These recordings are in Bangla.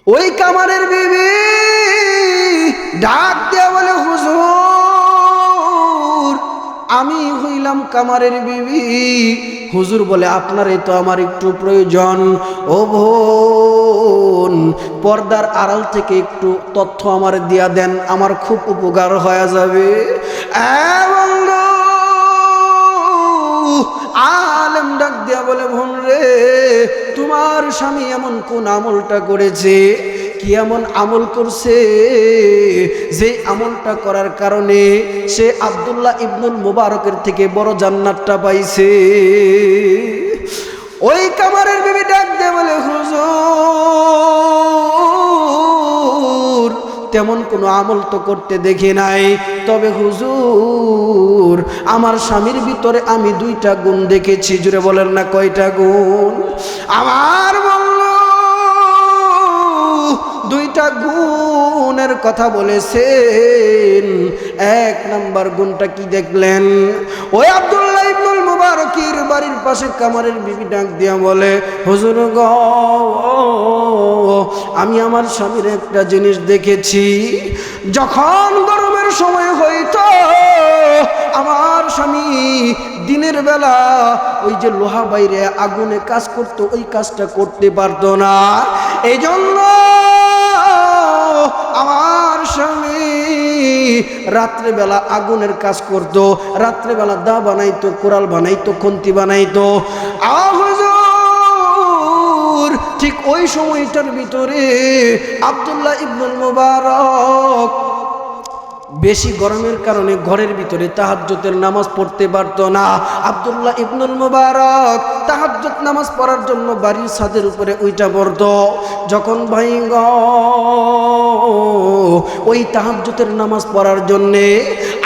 ওই কামারের বিবি ডাক দিয়া বলে, হুজুর আমি হইলাম কামারের বিবি। হুজুর বলে, আপনারই তো আমার একটু প্রয়োজন। ও বোন, পর্দার আড়াল থেকে একটু তথ্য আমার দিয়া দেন, আমার খুব উপকার হয়ে যাবে। আলেম ডাক দিয়া বলে, বোন রে, তোমার স্বামী এমন কোন আমলটা করেছে? কি এমন আমল করছে যে আমলটা করার কারণে সে আব্দুল্লাহ ইবনুল মুবারকের থেকে বড় জান্নাতটা পাইছে? ওই কামারের বিবি ডাক দিয়ে বলে, হুজুর তেমন কোনো আমল তো করতে দেখি নাই, তবে হুজুর আমার স্বামীর ভিতরে আমি দুইটা গুণ দেখেছি। জুড়ে বলেন না, কয়টা গুণ? আমার বলল দুইটা গুণের কথা বলেছেন। এক নাম্বার গুণটা কি দেখলেন? ওই আব্দুল্লাহ ইবনুল মুবারকের বাড়ির পাশে কামারের বিবি ডাক দিয়া বলে, হুজুর গো, আমি আমার স্বামীর একটা জিনিস দেখেছি। যখন গরমের সময় হইতো আমার স্বামী দিনের বেলা ওই যে লোহা বাইরে আগুনে কাজ করতো, ওই কাজটা করতে পারতো না। এই জন্য আমার স্বামী রাত্রেবেলা আগুনের কাজ করতো, রাত্রেবেলা দা বানাইতো, কোরাল বানাইতো, খন্তি বানাইতো। হুজুর ঠিক ওই সময়টার ভিতরে আব্দুল্লাহ ইবনুল মুবারক বেশি গরমের কারণে ঘরের ভিতরে তাহাজ্জুদের নামাজ পড়তে পারতো না। আব্দুল্লাহ ইবনুল মুবারক তাহাজ্জুদ নামাজ পড়ার জন্য বাড়ির ছাদের উপরে উইঠা পড়তো। যখন ভাই গো ওই তাহাজ্জুদের নামাজ পড়ার জন্যে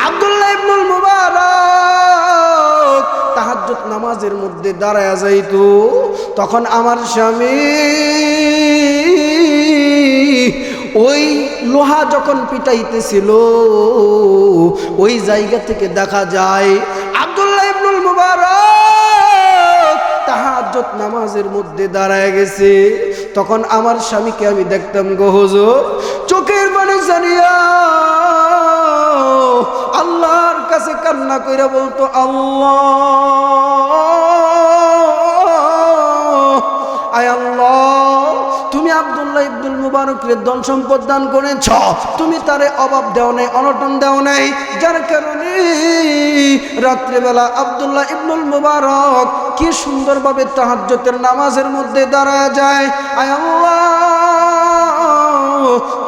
আব্দুল্লাহ ইবনুল মুবারক তাহাজ্জুদ নামাজের মধ্যে দাঁড়ায়া যাইতো, তখন আমার স্বামী ওই লোহা যখন পিটাইতেছিল ওই জায়গা থেকে দেখা যায় আব্দুল্লাহ ইবনুল মুবারক তাহাজ্জুদ নামাজের মধ্যে দাঁড়ায় গেছে। তখন আমার স্বামীকে আমি দেখতাম গো হুজুর চোখের পানি ছাড়িয়া আল্লাহর কাছে কান্না কইরা বলতো, আল্লাহ, আয় আল্লাহ, তুমি আব্দুল্লাহ ইবনুল মুবারকের ধন সম্পদ দান করেছ, তুমি তারে অভাব দেও নাই, অনটন দেও নাই, যার কারণে রাত্রেবেলা আব্দুল্লাহ ইবনুল মুবারক কি সুন্দরভাবে তাহাজ্জুদের নামাজের মধ্যে দাঁড়ায় যায়। আয় আল্লাহ,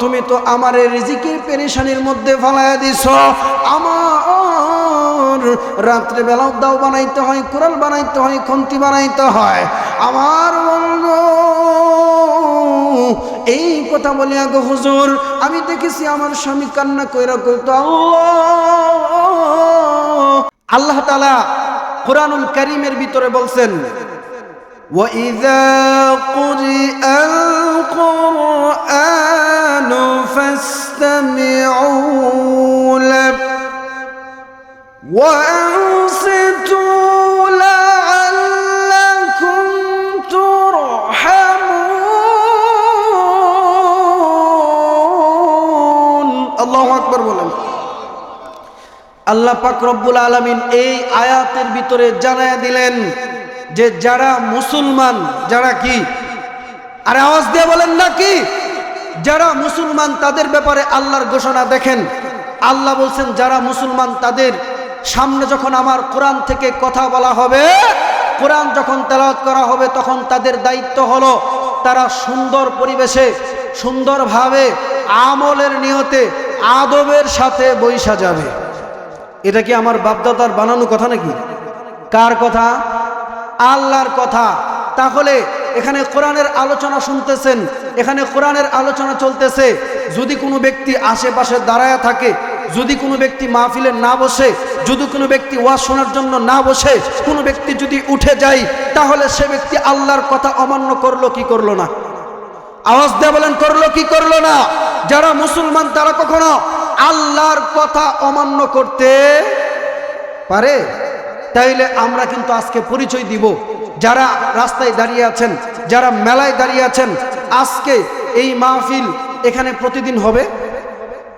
তুমি তো আমার রিজিকের পেরেশানির মধ্যে ফালাইয়া দিছ। আমার রাত্রেবেলাও দাও বানাইতে হয়, কুড়াল বানাইতে হয়, খন্তি বানাইতে হয়। আমার বলবো এই কথা বলিয়া গো হুজুর আমি দেখেছি আমার স্বামী কান্না কইরা কইতো, আল্লাহ তাআলা কুরআনুল কারীমের ভিতরে বলছেন, وَإِذَا قُرِئَ الْقُرْآنُ فَاسْتَمِعُوا لَهُ وَأَنصِتُوا لَعَلَّكُمْ تُرْحَمُونَ। আল্লাহু আকবার বলেন। আল্লাহ পাক রব্বুল আলামিন এই আয়াতের ভিতরে জানায়া দিলেন যে যারা মুসলমান, যারা কি, আরে আওয়াজ দিয়ে বলেন না কি, যারা মুসলমান তাদের ব্যাপারে আল্লাহর ঘোষণা দেখেন। আল্লাহ বলছেন যারা মুসলমান তাদের সামনে যখন আমার কোরআন থেকে কথা বলা হবে, কোরআন যখন তেলাওয়াত করা হবে, তখন তাদের দায়িত্ব হলো তারা সুন্দর পরিবেশে সুন্দরভাবে আমলের নিয়তে আদবের সাথে বইসা যাবে। এটা কি আমার বাপদাদার বানানো কথা নাকি? কার কথা? আল্লাহর কথা। তাহলে এখানে কোরআনের আলোচনা শুনতেছেন, এখানে কোরআনের আলোচনা চলতেছে। যদি কোনো ব্যক্তি আশেপাশে দাঁড়ায় থাকে, যদি কোনো ব্যক্তি মাহফিলে না বসে, যদি কোনো ব্যক্তি ওয়াজ শোনার জন্য না বসে, কোনো ব্যক্তি যদি উঠে যায়, তাহলে সে ব্যক্তি আল্লাহর কথা অমান্য করলো কি করলো না? আওয়াজ দিয়ে বলেন, করলো কি করলো না? যারা মুসলমান তারা কখনো আল্লাহর কথা অমান্য করতে পারে? তাইলে আমরা কিন্তু আজকে পরিচয় দিব, যারা রাস্তায় দাঁড়িয়ে আছেন, যারা মেলায় দাঁড়িয়ে আছেন, আজকে এই মাহফিল এখানে প্রতিদিন হবে,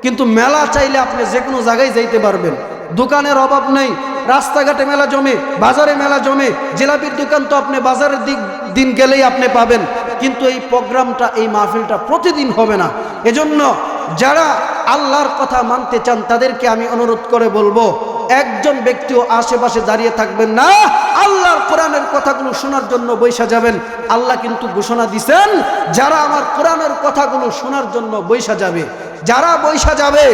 কিন্তু মেলা চাইলে আপনি যে কোনো জায়গায় যাইতে পারবেন। দোকানের অভাব নেই, রাস্তাঘাটে মেলা জমে, বাজারে মেলা জমে। জিলাপির দোকান তো আপনি বাজারের দিন গেলেই আপনি পাবেন, কিন্তু এই প্রোগ্রামটা, এই মাহফিলটা প্রতিদিন হবে না। এজন্য যারা আল্লাহর কথা মানতে চান তাদেরকে আমি অনুরোধ করে বলবো, একজন ব্যক্তিও আশেপাশে দাঁড়িয়ে থাকবেন না, আল্লাহর কোরআনের কথাগুলো শোনার জন্য বৈশা যাবেন। আল্লাহ কিন্তু ঘোষণা দিছেন, যারা আমার কোরআনের কথাগুলো শোনার জন্য বৈশা যাবে, যারা বৈশা যাবে,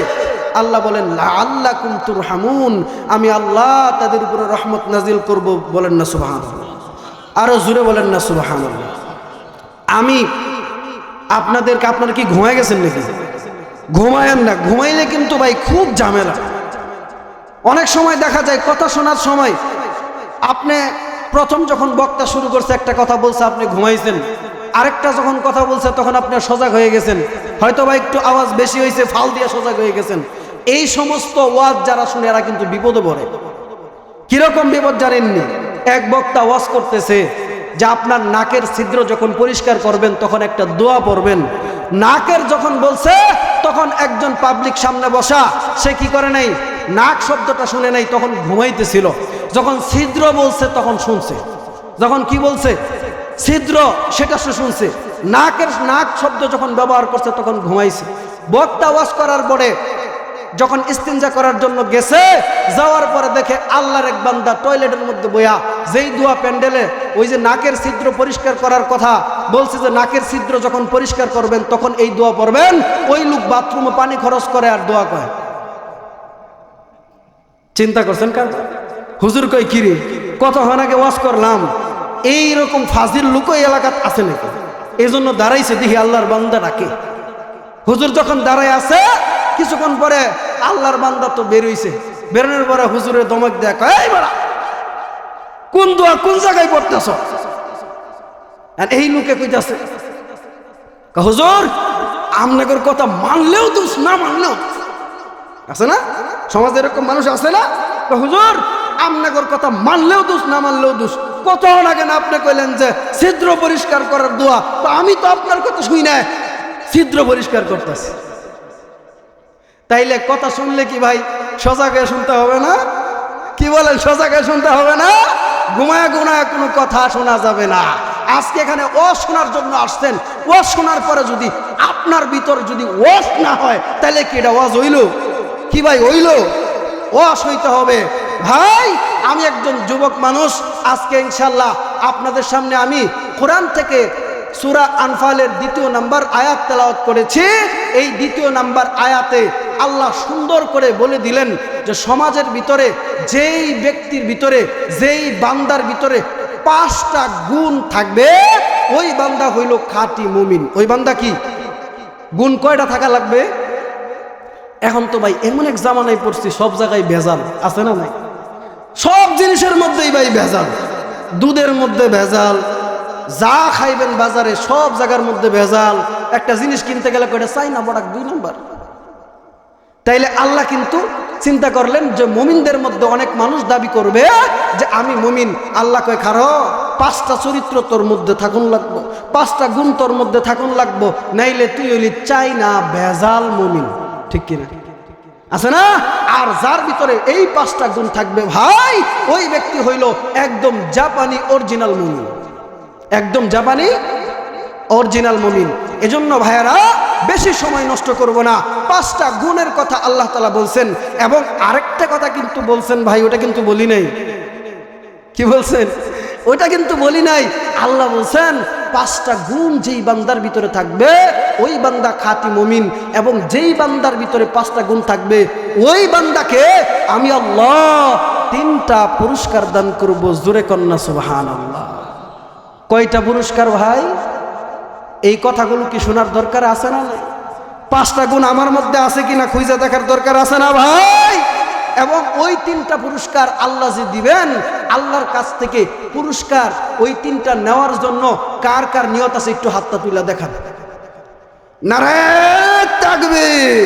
আল্লাহ বলেন লাআল্লাকুম তুরহামুন, আমি আল্লাহ তাদের উপরে রহমত নাজিল করব। বলেন না সুবহানাল্লাহ, আরো জোরে বলেন না সুবহানাল্লাহ। আমি আপনারা কি ঘুমায় গেছেন নাকি? ঘুমায়েন না, ঘুমাইলে কিন্তু ভাই খুব ঝামেলা। অনেক সময় দেখা যায় কথা শোনার সময় আপনি প্রথম যখন বক্তা শুরু করছে একটা কথা বলছে, আপনি ঘুমাইছেন, আরেকটা যখন কথা বলছে তখন আপনি সজাগ হয়ে গেছেন, হয়তো বা একটু আওয়াজ বেশি হয়েছে, ফাল দিয়ে সজাগ হয়ে গেছেন। এই সমস্ত ওয়াজ যারা শুনে এরা কিন্তু বিপদে পড়ে। কিরকম বিপদ জানেননি? এক বক্তা ওয়াজ করতেছে যে আপনার নাকের ছিদ্র যখন পরিষ্কার করবেন তখন একটা দোয়া পড়বেন। নাকের যখন বলছে তখন একজন পাবলিক সামনে বসা, সে কি করে নাই, নাক শব্দটা শুনে নাই, তখন ঘুমাইতেছিল। যখন ছিদ্র বলছে তখন শুনছে, যখন কি বলছে ছিদ্র সেটা সে শুনছে। নাক শব্দ যখন ব্যবহার করছে তখন ঘুমাইছে। বক্তা ওয়াজ করার পরে যখন ইস্তিনজা করার জন্য গেছে, যাওয়ার পরে দেখে আল্লাহর এক বান্দা টয়লেটের মধ্যে বইয়া যেই দোয়া প্যান্ডেলে ওই যে নাকের ছিদ্র পরিষ্কার করার কথা বলছে, যে নাকের ছিদ্র যখন পরিষ্কার করবেন তখন এই দোয়া পড়বেন, ওই লোক বাথরুমে পানি খরচ করে আর দোয়া কয়। চিন্তা করছেন কার? হুজুর কই কিরে, কত হনাকে ওয়াজ করলাম, এইরকম ফাজিল লোক এই এলাকাত আছে নাকি? এই জন্য দাঁড়াইছে, দেখি আল্লাহর বান্দা ডাকে। হুজুর যখন দাঁড়ায় আছে, কিছুক্ষণ পরে আল্লাহর বান্দা তো বেরোইছে, বেরোনোর পরে হুজুরের দমক দেয়া কয়, এই বাড়া কোন দোয়া কোন জায়গায় পড়তেছ? এই লোকে কইতাছে, হুজুর আপনাদের কথা মানলেও দোষ, না মানলেও আছে না সমাজে এরকম মানুষ আছে না? হুজুর আপনাদের কথা মানলেও দোষ, না মানলেও দোষ। কত আগে না আপনি কইলেন যে ছিদ্র পরিষ্কার করার দোয়া, তো আমি তো আপনার কথা শুই না, ছিদ্র পরিষ্কার করতেছি। তাইলে কথা শুনলে কি ভাই সজাগ হয়ে শুনতে হবে না? কি বলেন, সজাগ হয়ে শুনতে হবে না? ঘুমায় ঘুমায় কোনো কথা শোনা যাবে না। আজকে এখানে ওয়াজ শোনার জন্য আসছেন, ওয়াজ শোনার পরে যদি আপনার ভিতর যদি ওয়াজ না হয়, তাহলে কি এটা ওয়াজ হইল? কি ভাই হইল? ওয়াজ হইতে হবে ভাই। আমি একজন যুবক মানুষ, আজকে ইনশাল্লাহ আপনাদের সামনে আমি কোরআন থেকে সূরা আনফালের 2 নম্বর আয়াত তেলাওয়াত করেছি। এই 2 নম্বর আয়াতে আল্লাহ সুন্দর করে বলে দিলেন যে সমাজের ভিতরে যেই ব্যক্তির ভিতরে, যেই বান্দার ভিতরে 5টা গুণ থাকবে, ওই বান্দা হইল খাঁটি মুমিন। ওই বান্দা কি গুণ কয়টা থাকা লাগবে? এখন তো ভাই এমন এক জামানায় পড়ছি, সব জায়গায় ভেজাল আছে না নাই? সব জিনিসের মধ্যেই ভাই ভেজাল, দুধের মধ্যে ভেজাল, যা খাইবেন বাজারে সব জায়গার মধ্যে ভেজাল। একটা জিনিস কিনতে গেলে কয়টা চাইনা প্রোডাক্ট 2 নম্বর। তাইলে আল্লাহ কিন্তু চিন্তা করলেন যে মুমিনদের মধ্যে অনেক মানুষ দাবি করবে যে আমি মুমিন। আল্লাহ কয় খারো, 5টা চরিত্র তোর মধ্যে থাকুন লাগবো, 5টা গুণ তোর মধ্যে থাকুন লাগবো, নাইলে তুই হইলি চাইনা ভেজাল মুমিন। ঠিক কিনা? আছে না? আর যার ভিতরে এই 5টা গুণ থাকবে ভাই, ওই ব্যক্তি হইল একদম জাপানি অরিজিনাল মুমিন, একদম জাপানি অরিজিনাল মুমিন। এজন্য ভাইয়ারা বেশি সময় নষ্ট করব না, 5টা গুণের কথা আল্লাহ তাআলা বলছেন। এবং আরেকটা কথা কিন্তু বলছেন ভাই, ওটা কিন্তু বলি নাই। কি বলছেন? ওটা কিন্তু বলি নাই। আল্লাহ বলছেন 5টা গুণ যেই বান্দার ভিতরে থাকবে ওই বান্দা খাঁটি মুমিন, এবং যেই বান্দার ভিতরে 5টা গুণ থাকবে ওই বান্দাকে আমি আল্লাহ 3টা পুরস্কার দান করব। জোরে কন্যা সুবহানাল্লাহ। কয়টা পুরস্কার ভাই? এই কথাগুলো কি শোনার দরকার আছে না? 5টা গুণ আমার মধ্যে আছে কিনা খুঁজে দেখার দরকার আছে না ভাই? এবং ওই 3টা পুরস্কার আল্লাহ যে দিবেন, আল্লাহর কাছ থেকে পুরস্কার ওই 3টা নেওয়ার জন্য কার কার নিয়ত আছে একটু হাতটা তুলে দেখান। নারায়ে তাকবীর।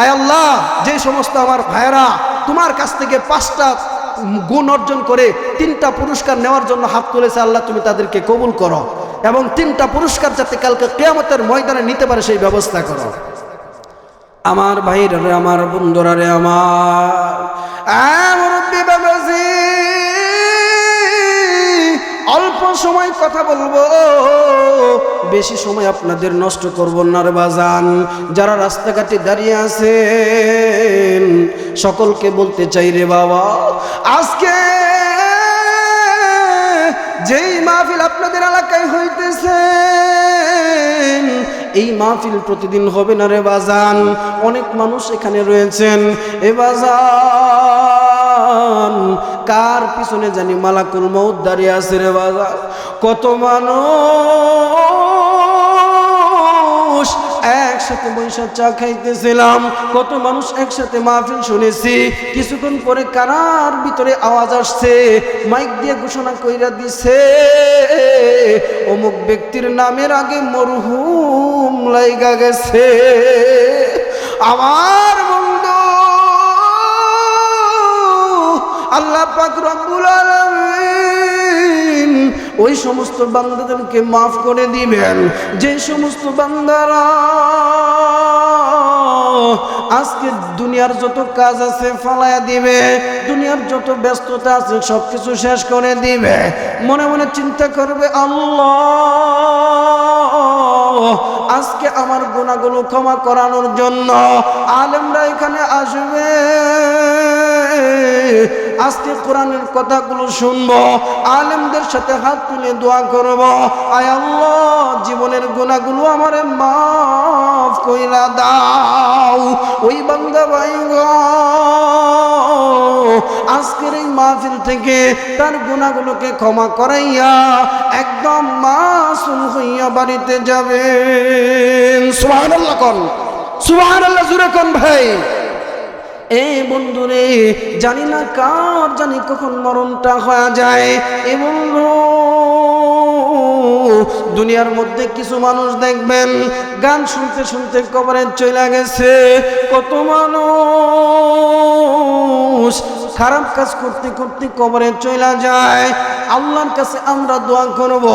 আয় আল্লাহ, যে সমস্ত আমার ভাইয়েরা তোমার কাছ থেকে 5টা গুণ অর্জন করে 3টা পুরস্কার নেওয়ার জন্য হাত তুলেছে, আল্লাহ তুমি তাদেরকে কবুল করো। এবং 3টা পুরস্কার যাতে কালকে কিয়ামতের ময়দানে নিতে পারে সেই ব্যবস্থা করো। আমার ভাইরা রে, আমার বন্ধুরা রে, আমার মুরব্বি বাবাজি, অল্প সময় কথা বলবো, বেশি সময় আপনাদের নষ্ট করব না রে বাজান। যারা রাস্তাঘাটে দাঁড়িয়ে আছেন সকলকে বলতে চাই রে বাবা, আজকে যেই মাহফিল আপনাদের এলাকায় হইতেছে এই মাহফিল প্রতিদিন হবে না রে বাজান। অনেক মানুষ এখানে রয়েছেন এ বাজান, কার পিছনে জানি মালাকুল মউত দাঁড়িয়ে আছে রে বাজান। কত মানুষ একসাথে বৈশা চা খাইতেছিলাম, কত মানুষ একসাথে মাহফিল শুনেছি, কিছুক্ষণ পরে কানার ভিতরে আওয়াজ আসছে, মাইক দিয়ে ঘোষণা কইরা দিছে অমুক ব্যক্তির নামের আগে মরহুম লাইগা গেছে। আমার বন্ধু আল্লাহ পাক রব্বুল আলামিন ওই সমস্ত বান্দাদেরকে মাফ করে দিবেন যে সমস্ত বান্দারা আজকে দুনিয়ার যত কাজ আছে ফালায়া দিবে, দুনিয়ার যত ব্যস্ততা আছে সবকিছু শেষ করে দিবে, মনে মনে চিন্তা করবে আল্লাহ আজকে আমার গুনাহগুলো ক্ষমা করানোর জন্য আলেমরা এখানে আসবে, আজকে কোরআনের কথাগুলো শুনবো, আলেমদের সাথে হাত তুলে দোয়া করব, আয় আল্লাহ জীবনের গুনাহগুলো আমারে মাফ কইরা দাও। ওই বান্দা ভাই গো আজকের এই মাহফিল থেকে তার গুনাহগুলোকে ক্ষমা করাইয়া একদম মাসুম হইয়া বাড়িতে যাবেন। সুবহানাল্লাহ কোন, সুবহানাল্লাহ জোরে কোন ভাই। এ বন্ধুরে, জানি না কার জানি কখন মরণটা হয়ে যায়। এ বন্ধু দুনিয়ার মধ্যে কিছু মানুষ দেখবেন গান শুনতে শুনতে কবরে চলে গেছে, কত মানুষ খারাপ কাজ করতে করতে কবরে চলে যায়। আল্লাহর কাছে আমরা দোয়া করব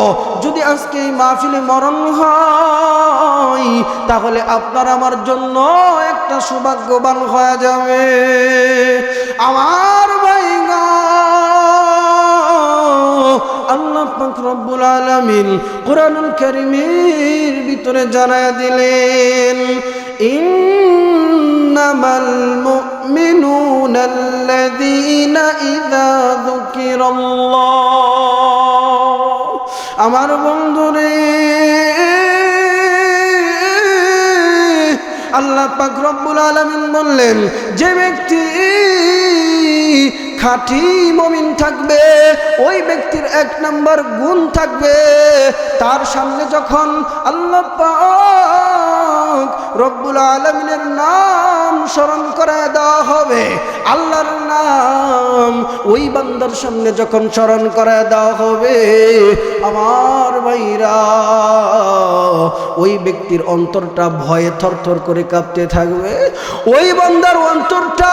যদি আজকে এই মাহফিলে মরণ হয় তাহলে আপনার আমার জন্য একটা সৌভাগ্যবান হয়ে যাবে। আমার ভাই গো আল্লাহ পাক রব্বুল আলামিন কুরআনুল কারীমের ভিতরে জানায়া দিলেন ইন্নামাল মুমিনুনা আল্লাযীনা ইযা যুকিরাল্লাহ। আমার বন্ধুরে আল্লাহ পাক রব্বুল আলামিন বললেন যে ব্যক্তি খাঁটি মুমিন থাকবে ওই ব্যক্তির 1 নম্বর গুণ থাকবে, তার সামনে যখন আল্লাহ পাক রব্বুল আলামিনের নাম স্মরণ করায় দেওয়া হবে, আল্লাহর নাম ওই বান্দার সামনে যখন স্মরণ করায় দেওয়া হবে, আমার ভাইরা ওই ব্যক্তির অন্তরটা ভয়ে থরথর করে কাঁপতে থাকবে। ওই বান্দার অন্তরটা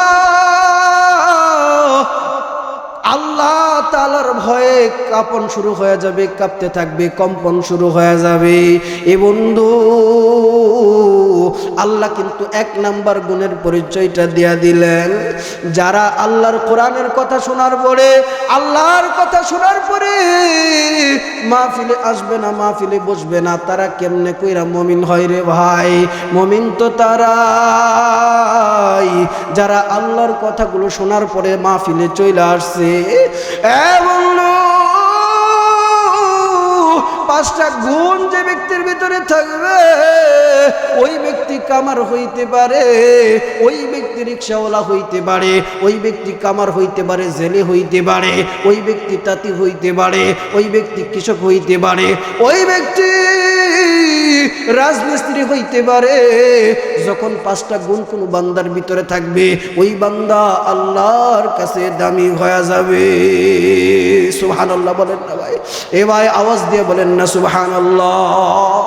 আল্লাহ তাআলার ভয়ে কাঁপন শুরু হয়ে যাবে, কাঁপতে থাকবে, কম্পন শুরু হয়ে যাবে। এ বন্ধু আল্লাহ কিন্তু 1 নাম্বার গুণের পরিচয়টা দিয়া দিলেন, যারা আল্লাহর কোরআনের কথা শোনার পরে, আল্লাহর কথা শোনার পরে মাহফিলে আসবে না, মাহফিলে বসবে না, তারা কেমনে কইরা মুমিন হয় রে ভাই? মুমিন তো তারাই যারা আল্লাহর কথাগুলো শোনার পরে মাহফিলে চলে আসছে। এবং 5টা গুণ যে ব্যক্তির ভিতরে থাকবে ওই ব্যক্তি কামার হইতে পারে, ওই ব্যক্তি রিকশাওয়ালা হইতে পারে, ওই ব্যক্তি কামার হইতে পারে, জেলে হইতে পারে, ওই ব্যক্তি তাঁতি হইতে পারে, ওই ব্যক্তি কৃষক হইতে পারে, ওই ব্যক্তি রাজমিস্ত্রি হইতে পারে। যখন 5টা গুণ কোন বান্দার ভিতরে থাকবে ওই বান্দা আল্লাহর কাছে দামি হয়ে যাবে। সুবহানাল্লাহ বলেন না ভাই? এ ভাই আওয়াজ দিয়ে বলেন না সুবহানাল্লাহ।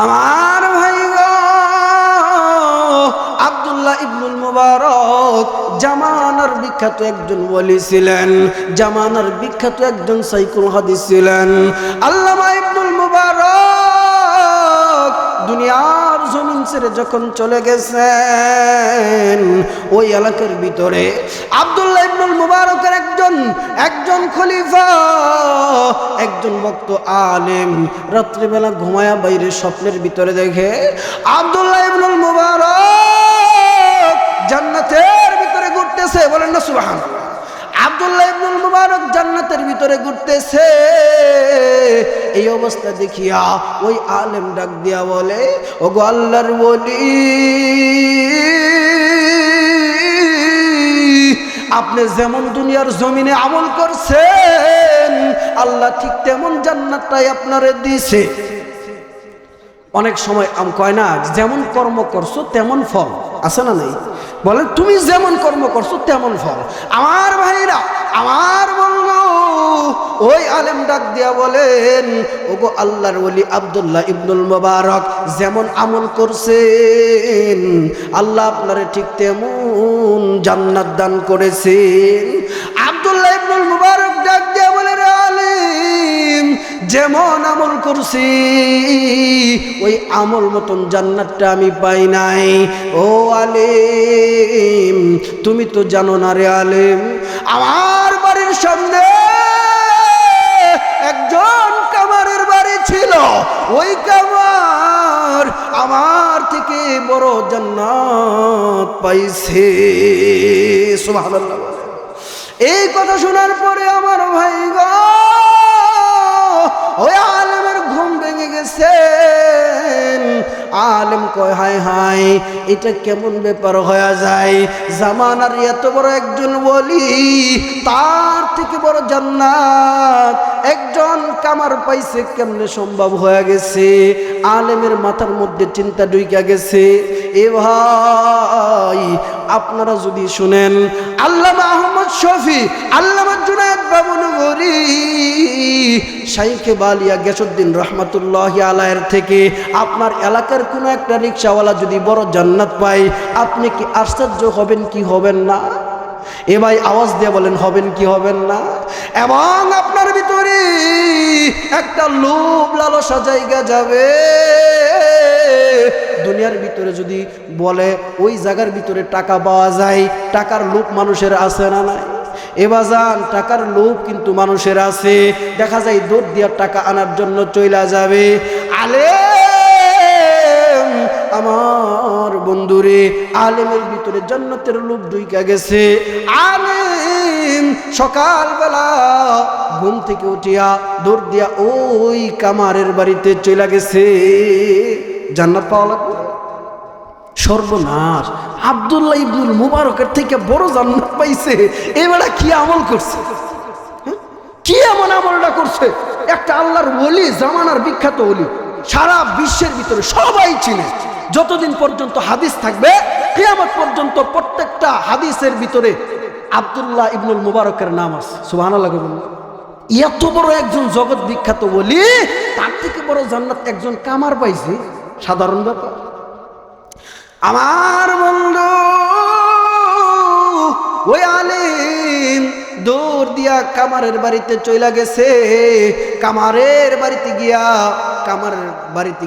আমার ভাই গো আব্দুল্লাহ ইবনুল মুবারক জামানার বিখ্যাত একজন ওলি ছিলেন, জামানার বিখ্যাত একজন সাইকুল হাদিস ছিলেন। আল্লামা ইবনুল দুনিয়ার জমিন ছেড়ে যখন চলে গেছেন, ওই এলাকার ভিতরে আব্দুল্লাহ ইবনুল মুবারকের একজন খলিফা, একজন ভক্ত আলেম রাত্রিবেলা ঘুমায়া বাইরে স্বপ্নের ভিতরে দেখে আব্দুল্লাহ ইবনুল মুবারক জান্নাতের ভিতরে ঘুরতেছে। বলেন না সুবহানাল্লাহ। আব্দুল্লাহ ইবনুল মুবারক জান্নাতের ভিতরে ঘুরতেছে। এই অবস্থা দেখিয়া ওই আলেম ডাক দিয়া বলে, ওগো আল্লাহর ওলি, আপনি যেমন দুনিয়ার জমিনে আমল করছেন, আল্লাহ ঠিক তেমন জান্নাতটাই আপনারে দিয়েছে। অনেক সময় কয় না, যেমন কর্ম করছো তেমন ফল, আছে না নাই? বলেন তুমি যেমন কর্ম করছো তেমন ফল। আমার ভাইরা, আমার বন্ধু, ওই আলেম ডাক দিয়া বলেন, ওগো আল্লাহর ওলি আব্দুল্লাহ ইবনুল মুবারক যেমন আমল করছেন, আল্লাহ আপনারে ঠিক তেমন জান্নাত দান করেছেন। আব্দুল্লাহ ইবনুল মুবারক ডাক দিয়া বলে, রে আলেম, যেমন আমল করছি ওই আমল মতন জান্নাতটা আমি পাই নাই। ও আলেম, তুমি তো জানো না রে আলেম, আমার বাড়ির সামনে একজন কামারের বাড়ি ছিল, ওই কামার আমার থেকে বড় জান্নাত পাইছে। সুবহানাল্লাহ। এই কথা শোনার পরে আমার ভাই গো, ওই আলেমের ঘুম ভেঙে গেছে। আলেম কয়, হায় হায়, এটা কেমন ব্যাপার হয়ে যায়? জামানার এত বড় একজন ওলি, তার থেকে বড় জান্নাত একজন কামার পাইছে, কেমনে সম্ভব হয়ে গেছে? আলেমের মাথার মধ্যে চিন্তা ঢুইকা গেছে। এ ভাই, আপনারা যদি শুনেন, আল্লামা আহমদ শফি, আল্লামা জুনায়েদ বাবুনগরী, শাইখে বালিয়া গিয়াসউদ্দিন রহমাতুল্লাহি আলাইহির থেকে আপনার এলাকার কোনো একটা রিকশাওয়ালা যদি বড় জান্নাত পায়, আপনি কি আশ্চর্য হবেন কি হবেন না? এ ভাই আওয়াজ দিয়ে বলেন, হবেন কি হবেন না? এবং আপনার ভিতরে একটা লোভ লালসা জায়গা যাবে। দুনিয়ার ভিতরে যদি বলে ওই জায়গার ভিতরে টাকা পাওয়া যায়, টাকার লোভ মানুষের আছে না নাই? এবাজান, টাকার লোভ কিন্তু মানুষের আছে। দেখা যায় দৌড় দিয়া টাকা আনার জন্য চইলা যাবে। আলেম, আমার বন্ধুরে, আলেমের ভিতরে জান্নাতের লোভ ঢুইকা গেছে। আলেম সকালবেলা ঘুম থেকে উঠিয়া দৌড় দিয়া ওই কামারের বাড়িতে চইলা গেছে। জান্নাত পাওয়া লাগবে। সর্বনাশ, আব্দুল্লাহ ইবনুল মুবারকের থেকে বড় জান্নাত পাইছে। এবারে কি আমল করছে? কি এমন আমলটা করছে? একটা আল্লাহর ওলি, জামানার বিখ্যাত ওলি, সারা বিশ্বের ভিতরে সবাই চিনে। যতদিন পর্যন্ত হাদিস থাকবে, কিয়ামত পর্যন্ত প্রত্যেকটা হাদিসের ভিতরে আব্দুল্লাহ ইবনুল মুবারকের নাম আছে। সুবহানাল্লাহ। এত বড় একজন জগৎ বিখ্যাত ওলি, তার থেকে বড় জান্নাত একজন কামার পাইছে, সাধারণ ব্যাপার? আমার বন্ধু, ওই আলেম দৌড় দিয়া কামারের বাড়িতে চইলা গেছে। কামারের বাড়িতে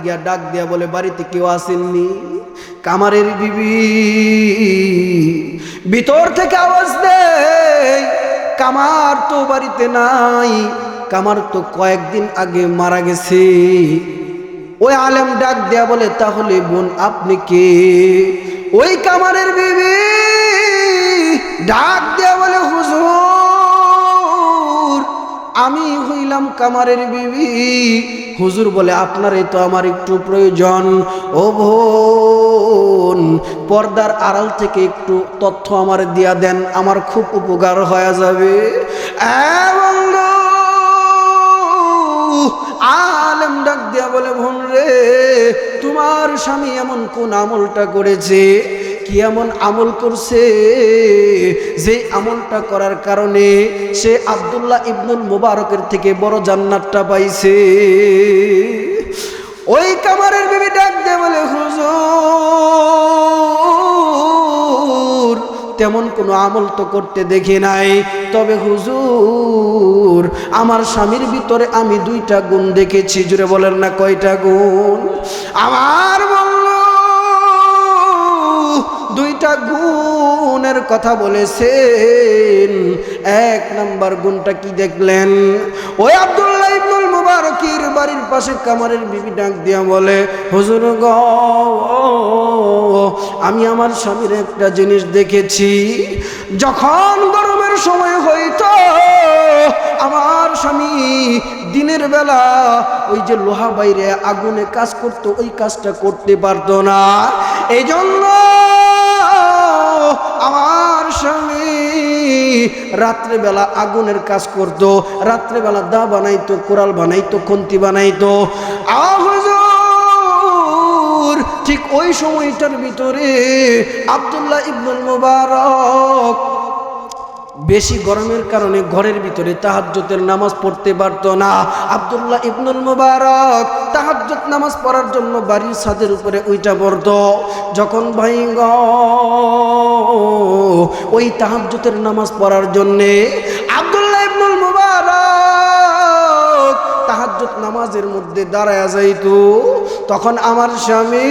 গিয়া ডাক দিয়া বলে, বাড়িতে কেউ আসেননি? কামারের বিবি ভিতর থেকে আওয়াজ দেয়, কামার তো বাড়িতে নাই, কামার তো কয়েকদিন আগে মারা গেছে। ওই আলেম ডাক দেয়া বলে, তাহলে বোন আপনি কে? ওই কামারের বিবি ডাক দেয়া বলে, হুজুর, আমি হইলাম কামারের বিবি। হুজুর বলে, আপনারই তো আমার একটু প্রয়োজন। ও বোন, পর্দার আড়াল থেকে একটু তথ্য আমার দিয়া দেন, আমার খুব উপকার হয়ে যাবে। আলেম ডাক দিয়া বলে, বোন রে, তোমার স্বামী এমন কোন আমলটা করেছে? কি এমন আমল করছে যে আমলটা করার কারণে সে আব্দুল্লাহ ইবনুল মুবারকের থেকে বড় জান্নাতটা পাইছে? ওই কামারের বিবি ডাক দিয়ে বলে, হুজুর, তেমন কোনো আমল তো করতে দেখি নাই, তবে হুজুর আমার স্বামীর ভিতরে আমি দুইটা গুণ দেখেছি। জুড়ে বলেন না কয়টা গুণ? আমার বলল দুইটা গুণের কথা বলেছেন। এক নাম্বার গুণটা কি দেখলেন? ওই আব্দুল্লাহ ইবনুল মুবারকের বাড়ির পাশে কামারের বিবি ডাক দিয়া বলে, হুজুর গো, আমি আমার স্বামীর একটা জিনিস দেখেছি। যখন গরমের সময় হইতো আমার স্বামী দিনের বেলা ওই যে লোহা বাইরে আগুনে কাজ করত, ওই কাজটা করতে পারতো না। এই জন্য আমার স্বামী রাত্রেবেলা আগুনের কাজ করত, রাত্রেবেলা দা বানাইতো, কোরাল বানাইতো, খুন্তি বানাইতো। ঠিক ওই সময়টার ভিতরে আব্দুল্লাহ ইবনুল মুবারক বেশি গরমের কারণে ঘরের ভিতরে তাহাজ্জুদের নামাজ পড়তে পারতো না। আব্দুল্লাহ ইবনুল মুবারক তাহাজ্জুদ নামাজ পড়ার জন্য বাড়ির ছাদের উপরে উইঠা পড়তো। যখন ভাই গো ওই তাহাজ্জুদের নামাজ পড়ার জন্যে আব্দুল্লাহ ইবনুল মুবারক তাহাজ্জুদ নামাজের মধ্যে দাঁড়ায়া যাইতো, তখন আমার স্বামী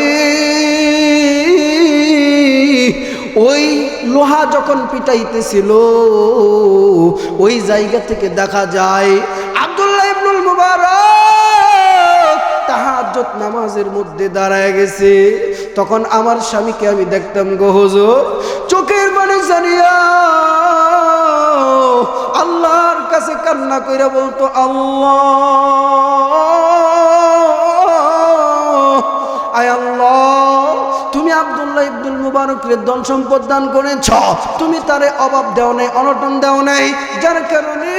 ওই লোহা যখন পিটাইতেছিল ওই জায়গা থেকে দেখা যায় আব্দুল্লাহ ইবনুল মুবারক তাহাজ্জুদ নামাজের মধ্যে দাঁড়ায় গেছে। তখন আমার স্বামীকে আমি দেখতাম গো হুজুর চোখের পানি ছাড়িয়া আল্লাহর কাছে কান্না কইরা বলতো, আয় আল্লাহ, তুমি আব্দুল্লাহ ইবনুল মুবারকের ধন সম্পদ দান করেছ, তুমি তারে অভাব দেও নাই, অনটন দেও নাই, যার কারণে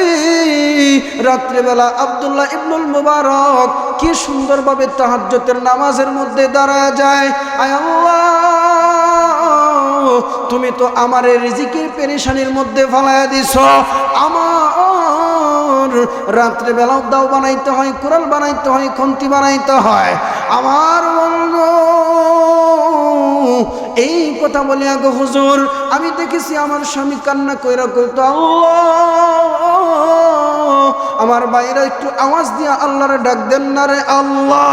রাত্রেবেলা আব্দুল্লাহ ইবনুল মুবারক কি সুন্দরভাবে তাহাজ্জুদের নামাজের মধ্যে দাঁড়ায় যায়। আয় আল্লাহ, তুমি তো আমার রিজিকের পেরেশানির মধ্যে ফালাইয়া দিছ। আমার রাত্রেবেলাও দাও বানাইতে হয়, কুড়াল বানাইতে হয়, খুন্তি বানাইতে হয়। আমার বলবো এই কথা বলে গো হুজুর আমি দেখেছি আমার স্বামী কান্না কইরা কইতো, আল্লাহ, আমার বাইরে একটু আওয়াজ দিয়া আল্লাহরে ডাক দেন না রে আল্লাহ,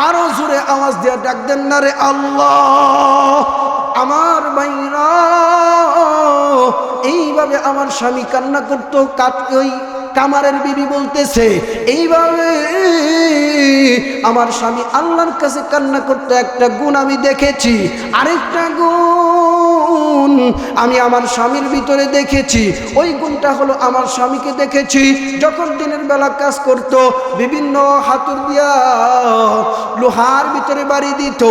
আরো জোরে আওয়াজ দিয়া ডাক দেন না রে আল্লাহ। আমার বাইরা এইভাবে আমার স্বামী কান্না করতো। ওই কামারের বিবি বলতেছে এইভাবে আমার স্বামী আল্লাহর কাছে কান্না করতে একটা গুণ আমি দেখেছি। আরেকটা গুণ আমি আমার স্বামীর ভিতরে দেখেছি, ওই গুণটা হলো আমার স্বামীকে দেখেছি যখন দিনের বেলা কাজ করত বিভিন্ন হাতুড় দিয়া লোহার ভিতরে বাড়ি দিত,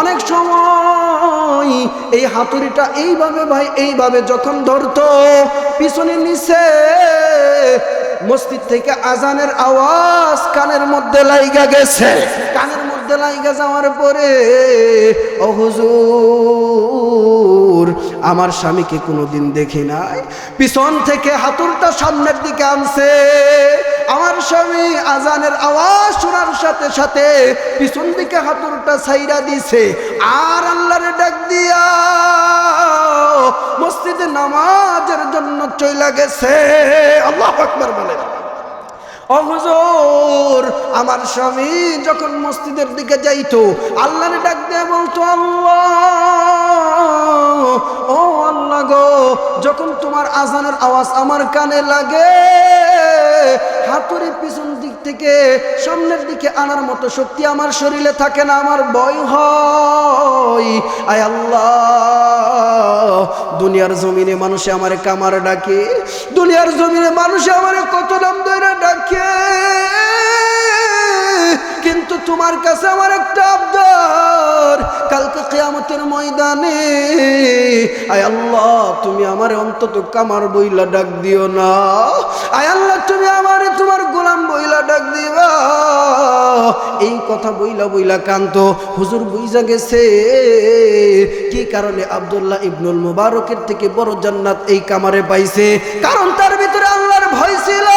অনেক সময় এই হাতুড়িটা এইভাবে ভাই এইভাবে যখন ধরতো পিছনে নিচে মসজিদ থেকে আজানের আওয়াজ কানের মধ্যে লাইগা গেছে। কানের মধ্যে লাইগা যাওয়ার পরে ও হুজুর আমার স্বামীকে কোনোদিন দেখি নাই, পিছন থেকে হাতুড়টা সামনের দিকে আনছে। আমার স্বামী আজানের আওয়াজ শোনার সাথে সাথে পিছন দিকে হাতুড়টা ছাইরা দিছে আর আল্লাহরে ডাক দিয়া মসজিদে নামাজের জন্য চইলা গেছে। আল্লাহু আকবার বলে। ও হুজুর আমার স্বামী যখন মসজিদের দিকে যাইতো আল্লাহরে ডাক দিয়ে বলতো, আল্লাহ, ও আল্লাহ গো, যখন তোমার আজানের আওয়াজ আমার কানে লাগে হাতুড়ি পিছন দিক থেকে সামনের দিকে আনার মতো শক্তি আমার শরীরে থাকে না, আমার ভয় হয়। আয় আল্লাহ, দুনিয়ার জমিনে মানুষে আমারে কামার ডাকে, দুনিয়ার জমিনে মানুষে আমারে কত নাম ধরে ডাকে, কিন্তু তোমার কাছে আমার একটা আবদার, কালকে কিয়ামতের ময়দানে আয় আল্লাহ তুমি আমারে অন্তত কামার বইলা ডাক দিও না। আয় আল্লাহ তুমি আমারে তোমার গোলাম বইলা ডাক দিবা। এই কথা বইলা বইলা কান্ত হুজুর বুঝা গেছে কি কারণে আব্দুল্লাহ ইবনুল মুবারকের থেকে বড় জান্নাত এই কামারে পাইছে, কারণ তার ভিতরে আল্লাহর ভয় ছিল।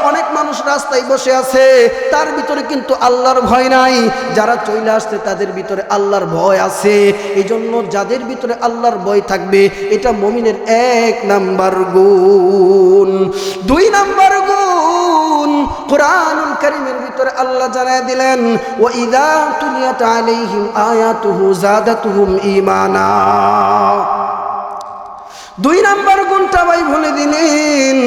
অনেক মানুষ রাস্তায় বসে আছে, তার ভিতরে কিন্তু আল্লাহর ভয় নাই। যারা চলে আসছে তাদের ভিতরে আল্লাহর ভয় আছে। এই জন্য যাদের ভিতরে আল্লাহর ভয় থাকবে, এটা মুমিনের 1 নাম্বার গুণ। 2 নাম্বার গুণ কুরআনুল কারীমের ভিতরে আল্লাহ জানায় দিলেন, ওয়া ইযা তুলিয়াত আলাইহিম আয়াতুহু যাদাতুহুম ঈমানা। 2 নাম্বার গুণটা ভাই বলে দিলেন,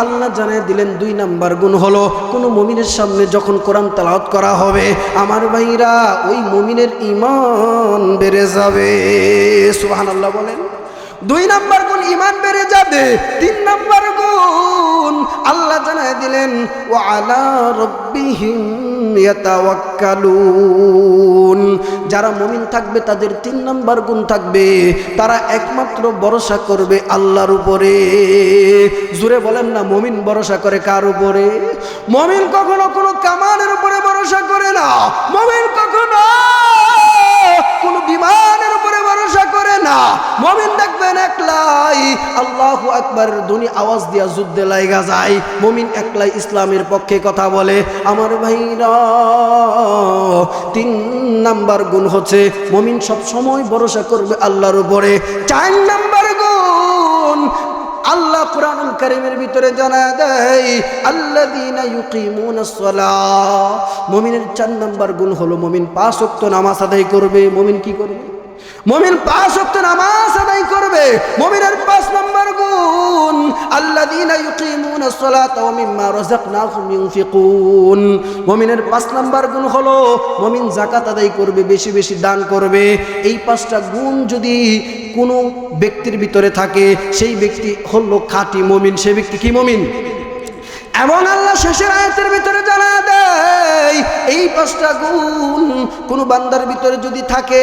আল্লাহ জানায় দিলেন 2 নাম্বার গুণ হলো, কোন মুমিনের সামনে যখন কোরআন তেলাওয়াত করা হবে, আমার ভাইরা ওই মুমিনের ঈমান বেড়ে যাবে। সুবহানাল্লাহ বলেন। 2 নাম্বার গুণ ঈমান বেড়ে যাবে। 3 নাম্বার গুণ আল্লাহ জানায় দিলেন, ওয়া আলা রাব্বিহিম ইয়াতাওয়াক্কালুন। যারা মুমিন থাকবে তাদের 3 নাম্বার গুণ থাকবে, তারা একমাত্র ভরসা করবে আল্লাহর উপরে। জোরে বলেন না, মুমিন ভরসা করে কার উপরে? মুমিন কখনো কোনো কামানের উপরে ভরসা করে না। মুমিন কখনো কোনো বিমানের উপরে ভরসা করে না। মুমিন দেখবেন একলাই আল্লাহু আকবার ধ্বনি আওয়াজ দিয়া যুদ্ধে লাগা যায়। মুমিন একলাই ইসলামের পক্ষে কথা বলে। আমার ভাইরা 3 নাম্বার গুণ হচ্ছে মুমিন সব সময় ভরসা করবে আল্লাহর উপরে। 4 নাম্বার গুণ আল্লাহ কুরআনুল কারীমের ভিতরে জানায় দেয়, আল্লাযীনা ইউকিমুনাস সালাহ। মুমিনের 4 নাম্বার গুণ হলো মুমিন 5 ওয়াক্ত নামাজ আদায় করবে। মুমিন কি করবে? মুমিন 5 ওয়াক্ত নামাজ আদায় করবে। মুমিনের 5 নাম্বার গুণ আল্লাযীনা ইউকিমুনাস সালাতা ওয়া মিম্মা রাযাকনাহুম ইউনফিকুন। মুমিনের 5 নাম্বার গুণ হলো মুমিন যাকাত আদায় করবে, বেশি বেশি দান করবে। এই 5টা গুণ যদি কোনো ব্যক্তির ভিতরে থাকে, সেই ব্যক্তি হলো খাঁটি মুমিন। সেই ব্যক্তি কি মুমিন? এবং আল্লাহ শেষের আয়াতের ভিতরে জানায় দেয়, এই 5টা গুণ কোন বান্দার ভিতরে যদি থাকে,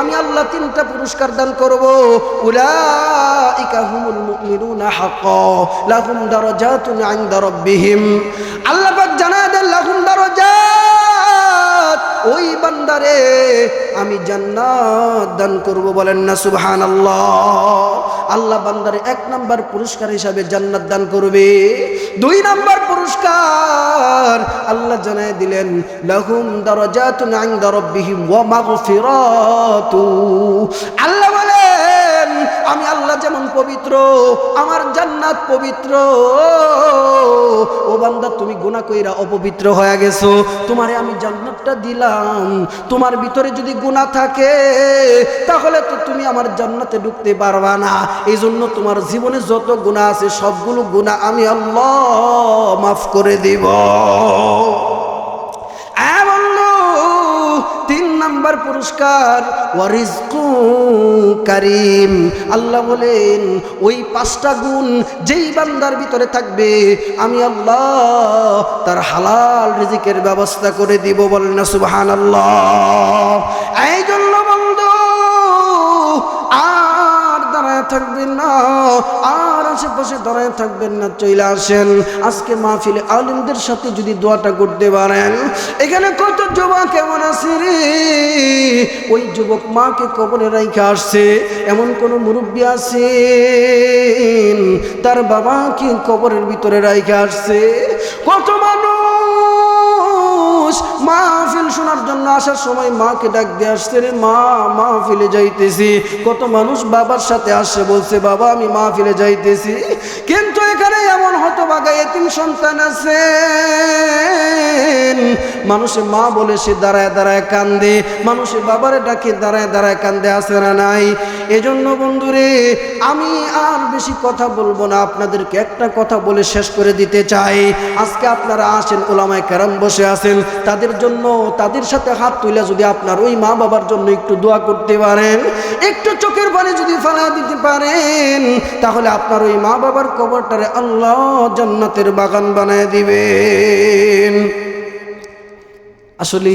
আমি আল্লাহ 3টা পুরস্কার দান করব। উলাইকা হুমুল মুমিনুনা হাক্কান লাহুম দারাজাতুন ইনদা রাব্বিহিম। আল্লাহ পাক জানায় দেন, লাহুম দারাজাত, ওই বান্দারে আমি জান্নাত দান করব। বলেন না সুবহানাল্লাহ। আল্লাহ বান্দারে 1 নাম্বার পুরস্কার হিসাবে জান্নাত দান করবে। 2 নাম্বার পুরস্কার আল্লাহ জানায় দিলেন, লাহুম দারাজাতুন ইনদা রাব্বিহিম ওয়া মাগফিরাতু। আল্লাহ বলেন, আমি আল্লাহ যেমন পবিত্র, আমার জান্নাত পবিত্র। ও বান্দা, তুমি গুনাহ কইরা অপবিত্র হয়ে গেছো, তোমারে আমি জান্নাতটা দিলাম। তোমার ভিতরে যদি গুনাহ থাকে, তাহলে তো তুমি আমার জান্নাতে ঢুকতে পারবা না। এই জন্য তোমার জীবনে যত গুনাহ আছে, সবগুলো গুনাহ আমি আল্লাহ মাফ করে দিব। 3 নাম্বার পুরস্কার ওয়া রিজকুন কারীম। আল্লাহ বলেন, ওই 5টা গুণ যেই বান্দার ভিতরে থাকবে, আমি আল্লাহ তার হালাল রিজিকের ব্যবস্থা করে দিব। বলেন না সুবহানাল্লাহ। এই জন্য বন্ধু আর দাঁড়ায় থাকবেন না, আর আশেপাশে দাঁড়ায় থাকবেন না, চলে আসেন আজকে মাহফিলে আলেমদের সাথে যদি দোয়াটা করতে পারেন। এখানে কত যুবক কেমন আছে রে, ওই যুবক মাকে কবরে রাইখা আসছে। এমন কোন মুরব্বী আছেন তার বাবাকে কবরের ভিতরে রাইখা আসছে। কত মানুষ মাহফিল শোনার জন্য আসার সময় মাকে ডাক দিয়ে আসছে, রে মা মাহফিলে যাইতেছি। কত মানুষ বাবার সাথে আসছে, বলছে বাবা আমি মাহফিলে যাইতেছি। কিন্তু এখানে এমন হতভাগা এতিম সন্তান আছে, মানুষে মা বলে সে দাঁড়ায় দাঁড়ায় কান্দে, মানুষে বাবারে ডাকে দাঁড়ায় দাঁড়ায় কান্দে, আছে না নাই? এজন্য বন্ধুরে আমি আর বেশি কথা বলবো না, আপনাদেরকে একটা কথা বলে শেষ করে দিতে চাই। আজকে আপনারা আসেন, ওলামায়ে কেরাম বসে আছেন, তাদের জন্য, তাদের সাথে হাত তুলে যদি আপনার ওই মা বাবার জন্য একটু দোয়া করতে পারেন, একটু চোখের পানি যদি ফেলা দিতে পারেন, তাহলে আপনার ওই মা বাবার কবরটারে আল্লাহ জান্নাতের বাগান বানায় দিবেন। আসলে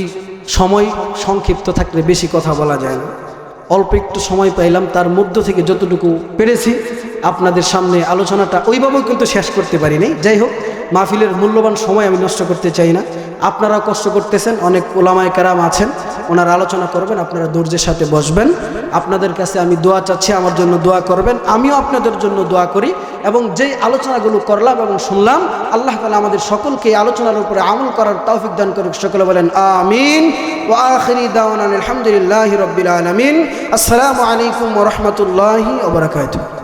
সময় সংক্ষিপ্ত থাকলে বেশি কথা বলা যায় না। অল্প একটু সময় পাইলাম, তার মধ্য থেকে যতটুকু পেরেছি আপনাদের সামনে আলোচনাটা ওইভাবেও কিন্তু শেষ করতে পারিনি। যাই হোক, মাহফিলের মূল্যবান সময় আমি নষ্ট করতে চাই না। আপনারা কষ্ট করতেছেন, অনেক ওলামায়ে কেরাম আছেন, ওনারা আলোচনা করবেন, আপনারা ধৈর্যের সাথে বসবেন। আপনাদের কাছে আমি দোয়া চাচ্ছি, আমার জন্য দোয়া করবেন, আমিও আপনাদের জন্য দোয়া করি। এবং যেই আলোচনাগুলো করলাম এবং শুনলাম, আল্লাহ তাআলা আমাদের সকলকে এই আলোচনার উপরে আমল করার তৌফিক দান করুক। সকলে বলেন আমিন। ওয়া আখিরি দাওয়ানা আলহামদুলিল্লাহি রাব্বিল আলামিন। আসসালামু আলাইকুম ওয়া রাহমাতুল্লাহি ওয়া বারাকাতুহু।